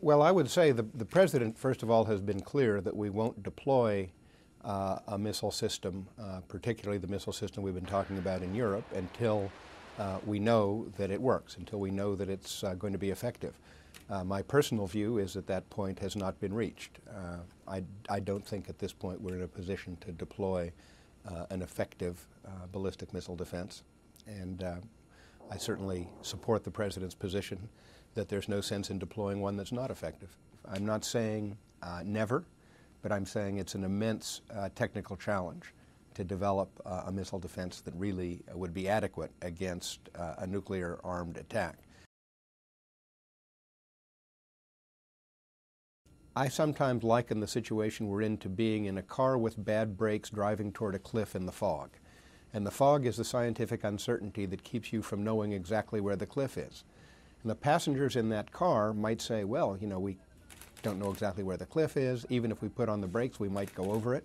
Well, I would say the President, first of all, has been clear that we won't deploy a missile system, particularly the missile system we've been talking about in Europe, until we know that it works, until we know that it's going to be effective. My personal view is that that point has not been reached. I don't think at this point we're in a position to deploy an effective ballistic missile defense. And I certainly support the President's position that there's no sense in deploying one that's not effective. I'm not saying never, but I'm saying it's an immense technical challenge to develop a missile defense that really would be adequate against a nuclear-armed attack. I sometimes liken the situation we're in to being in a car with bad brakes driving toward a cliff in the fog. And the fog is the scientific uncertainty that keeps you from knowing exactly where the cliff is. And the passengers in that car might say, well, you know, we don't know exactly where the cliff is. Even if we put on the brakes, we might go over it.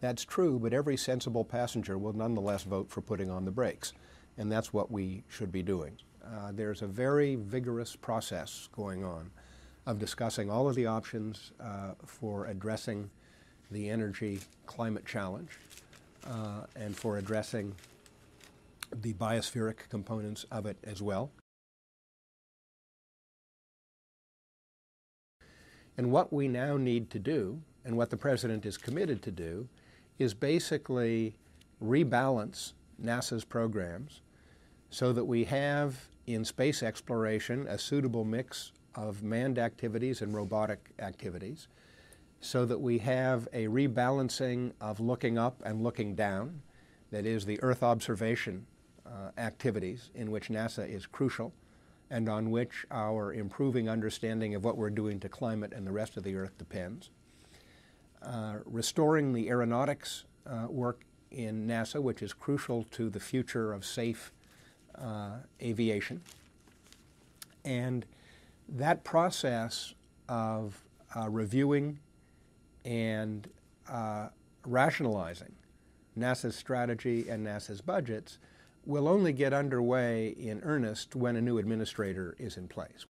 That's true, but every sensible passenger will nonetheless vote for putting on the brakes. And that's what we should be doing. There's a very vigorous process going on of discussing all of the options for addressing the energy climate challenge and for addressing the biospheric components of it as well. And what we now need to do, and what the President is committed to do, is basically rebalance NASA's programs so that we have in space exploration a suitable mix of manned activities and robotic activities, so that we have a rebalancing of looking up and looking down, that is the Earth observation activities in which NASA is crucial and on which our improving understanding of what we're doing to climate and the rest of the Earth depends. Restoring the aeronautics work in NASA, which is crucial to the future of safe aviation. And that process of reviewing and rationalizing NASA's strategy and NASA's budgets will only get underway in earnest when a new administrator is in place.